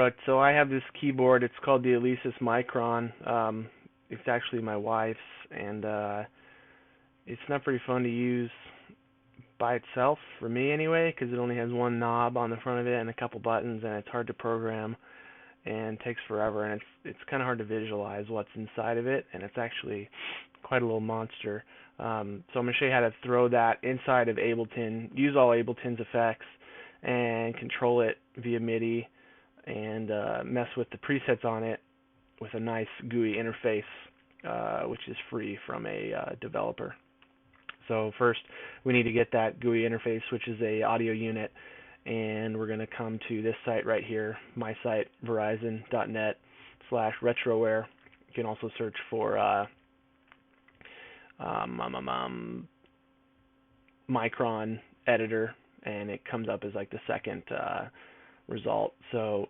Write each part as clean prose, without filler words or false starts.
Alright, so I have this keyboard. It's called the Alesis Micron. It's actually my wife's, and it's not very fun to use by itself, for me anyway, because it only has one knob on the front of it and a couple buttons, and it's hard to program and takes forever, and it's kind of hard to visualize what's inside of it, and it's actually quite a little monster. So I'm going to show you how to throw that inside of Ableton, use all Ableton's effects, and control it via MIDI, and mess with the presets on it with a nice GUI interface, which is free from a developer. So first, we need to get that GUI interface, which is a audio unit, and we're going to come to this site right here, my site, verizon.net/retroware. You can also search for Micron editor, and it comes up as like the second result. So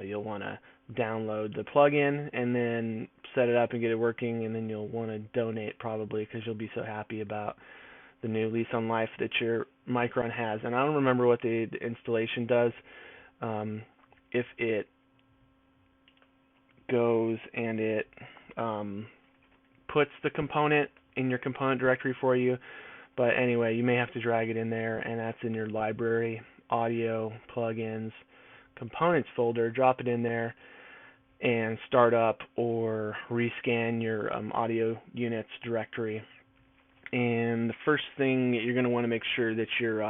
you'll want to download the plugin and then set it up and get it working, and then you'll want to donate probably, because you'll be so happy about the new lease on life that your Micron has. And I don't remember what the installation does. If it goes and it puts the component in your component directory for you, but anyway, you may have to drag it in there, and that's in your library, audio, plugins, components folder. Drop it in there and start up or rescan your audio units directory. And the first thing, you're going to want to make sure that your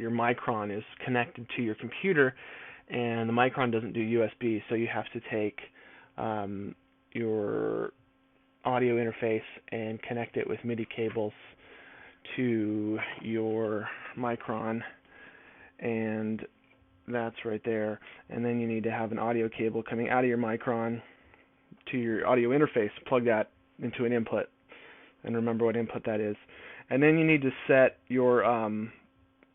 Micron is connected to your computer, and the Micron doesn't do USB, so you have to take your audio interface and connect it with MIDI cables to your Micron, and that's right there. And then you need to have an audio cable coming out of your Micron to your audio interface. Plug that into an input, and remember what input that is. And then you need to set your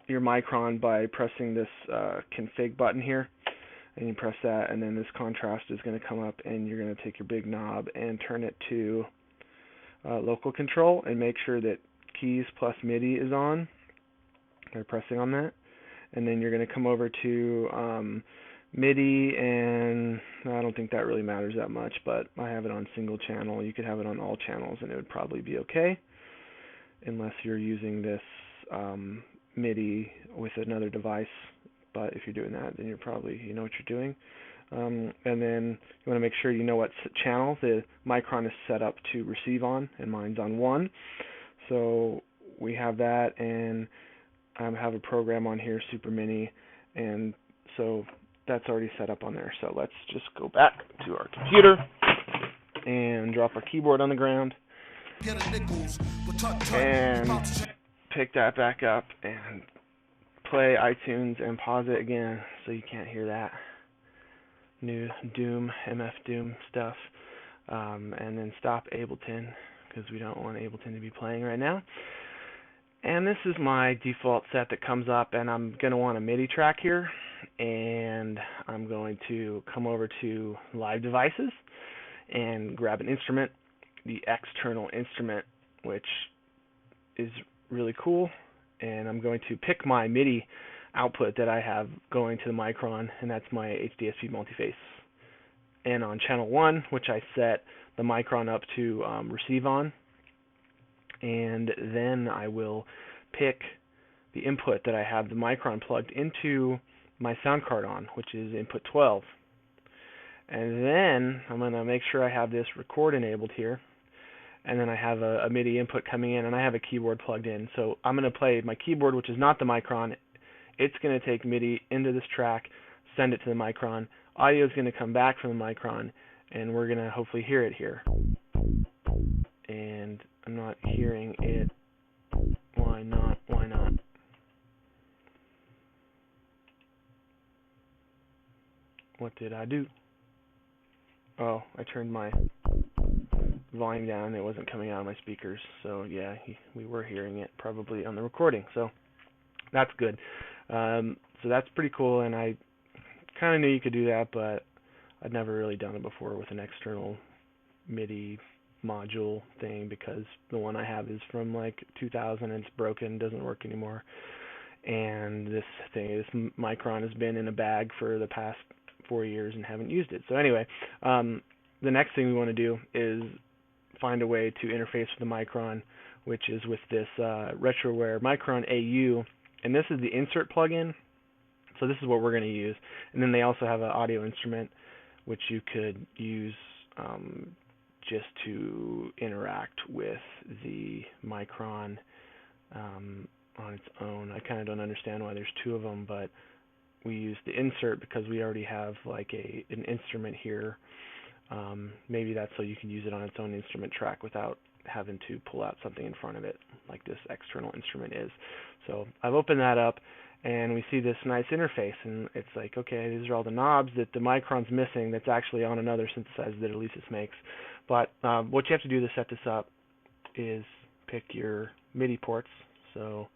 Micron by pressing this config button here, and you press that, and then this contrast is going to come up, and you're going to take your big knob and turn it to local control, and make sure that keys plus MIDI is on. By pressing on that, and then you're going to come over to MIDI, and I don't think that really matters that much, but I have it on single channel. You could have it on all channels, and it would probably be okay, unless you're using this MIDI with another device. But if you're doing that, then you know what you're doing. And then you want to make sure you know what channel the Micron is set up to receive on, and mine's on 1. So we have that, and I have a program on here, Super Mini, and so that's already set up on there. So let's just go back to our computer and drop our keyboard on the ground and pick that back up and play iTunes and pause it again so you can't hear that new MF Doom stuff, and then stop Ableton, because we don't want Ableton to be playing right now. And this is my default set that comes up, and I'm going to want a MIDI track here, and I'm going to come over to Live Devices and grab an instrument, the external instrument, which is really cool, and I'm going to pick my MIDI output that I have going to the Micron, and that's my HDSP multiface. And on channel 1, which I set the Micron up to receive on, and then I will pick the input that I have the Micron plugged into my sound card on, which is input 12. And then I'm going to make sure I have this record enabled here, and then I have a MIDI input coming in, and I have a keyboard plugged in. So I'm going to play my keyboard, which is not the Micron. It's going to take MIDI into this track, send it to the Micron. Audio is going to come back from the Micron, and we're going to hopefully hear it here. And I'm not hearing it. Why not? Why not? What did I do? Oh, I turned my volume down. It wasn't coming out of my speakers. So yeah, we were hearing it probably on the recording. So that's good. So that's pretty cool, and I kind of knew you could do that, but I'd never really done it before with an external MIDI module thing, because the one I have is from like 2000 and it's broken, doesn't work anymore. And this Micron has been in a bag for the past 4 years and haven't used it. So anyway, the next thing we want to do is find a way to interface with the Micron, which is with this retroware MicronAU, and this is the insert plugin. So this is what we're going to use. And then they also have an audio instrument which you could use just to interact with the Micron on its own. I kind of don't understand why there's two of them, but we use the insert because we already have like an instrument here. Maybe that's so you can use it on its own instrument track without having to pull out something in front of it like this external instrument is. So I've opened that up and we see this nice interface, and it's like, okay, these are all the knobs that the Micron's missing that's actually on another synthesizer that Alesis makes. But what you have to do to set this up is pick your MIDI ports. So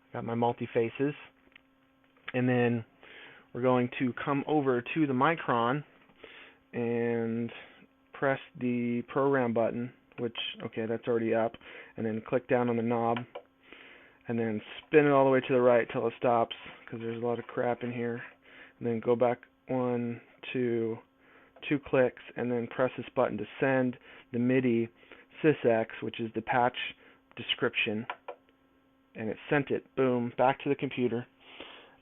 I got my multi-faces, and then we're going to come over to the Micron and press the program button, which, okay, that's already up, and then click down on the knob, and then spin it all the way to the right till it stops, because there's a lot of crap in here, and then go back 1, 2 clicks, and then press this button to send the MIDI sysx, which is the patch description, and it sent it, boom, back to the computer.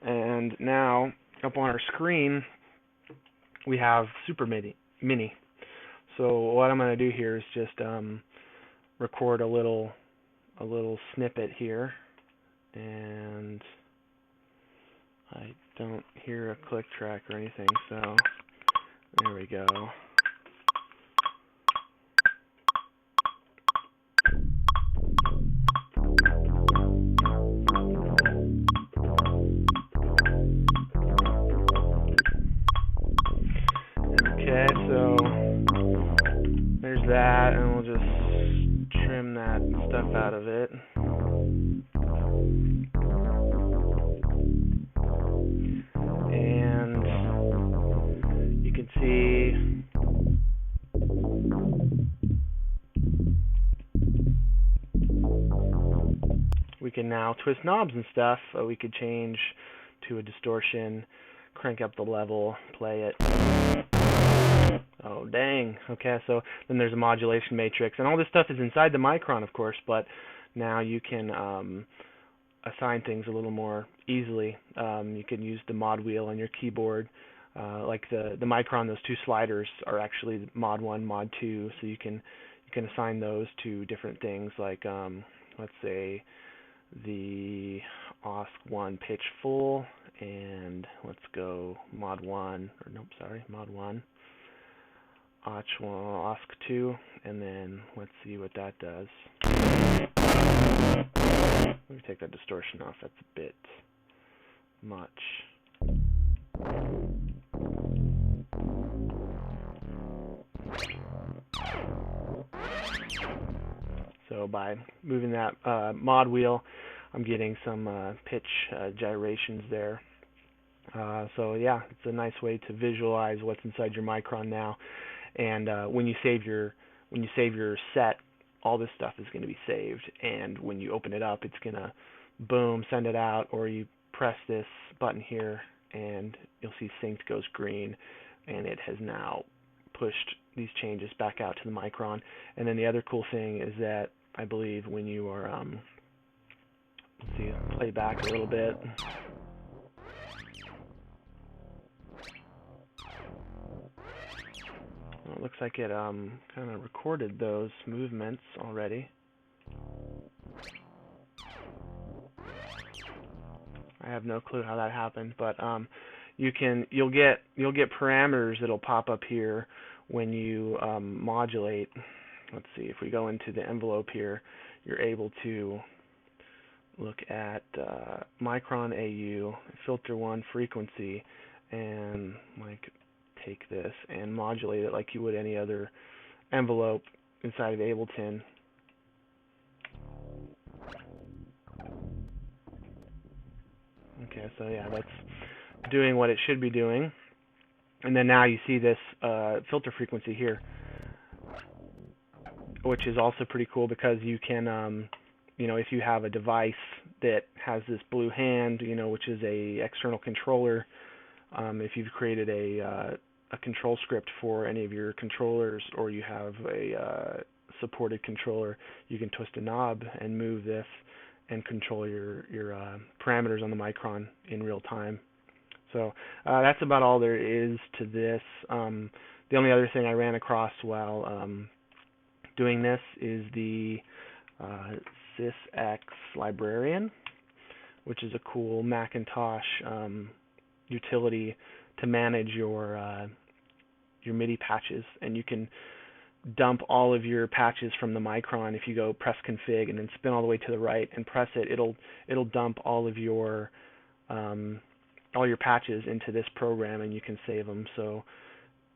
And now up on our screen we have Super Mini. So what I'm going to do here is just record a little snippet here, and I don't hear a click track or anything, so there we go. Okay, so there's that, and we'll just trim that stuff out of it. And you can see we can now twist knobs and stuff. We could change to a distortion, crank up the level, play it. Oh, dang. Okay, so then there's a modulation matrix, and all this stuff is inside the Micron, of course, but now you can assign things a little more easily. You can use the mod wheel on your keyboard. Like the Micron, those two sliders are actually mod 1, mod 2, so you can assign those to different things, like let's say the OSC1 pitch full, and let's go mod 1, or nope, sorry, mod 1. OSC2, and then let's see what that does. Let me take that distortion off, that's a bit much. So by moving that mod wheel, I'm getting some pitch gyrations there. So yeah, it's a nice way to visualize what's inside your Micron now. And when you save your set, all this stuff is going to be saved. And when you open it up, it's going to boom, send it out, or you press this button here, and you'll see synced goes green, and it has now pushed these changes back out to the Micron. And then the other cool thing is that I believe when you are let's see, play back a little bit. Well, it looks like it kind of recorded those movements already. I have no clue how that happened, but you'll get parameters that'll pop up here when you modulate. Let's see, if we go into the envelope here, you're able to look at MicronAU, filter 1 frequency, and like take this and modulate it like you would any other envelope inside of Ableton. Okay, so yeah, that's doing what it should be doing. And then now you see this filter frequency here, which is also pretty cool because you can, if you have a device that has this blue hand, which is a external controller, If you've created a control script for any of your controllers, or you have a supported controller, you can twist a knob and move this and control your parameters on the Micron in real time. So that's about all there is to this. The only other thing I ran across while doing this is the SysX librarian, which is a cool Macintosh utility to manage your MIDI patches, and you can dump all of your patches from the Micron. If you go press config and then spin all the way to the right and press it, it'll dump all of your patches into this program, and you can save them. So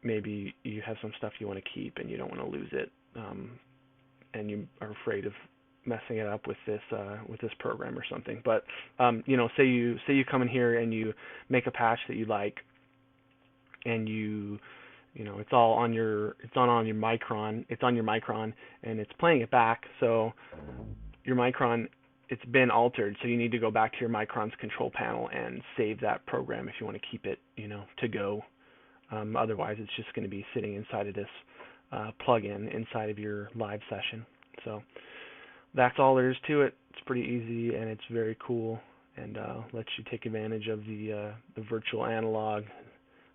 maybe you have some stuff you want to keep and you don't want to lose it, and you are afraid of messing it up with this program or something. But say you come in here and you make a patch that you like, and it's on your Micron, and it's playing it back. So your Micron, it's been altered, so you need to go back to your Micron's control panel and save that program if you want to keep it, to go. Otherwise, it's just going to be sitting inside of this plugin inside of your live session. So that's all there is to it. It's pretty easy, and it's very cool, and lets you take advantage of the virtual analog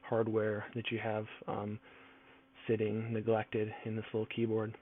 hardware that you have sitting neglected in this little keyboard.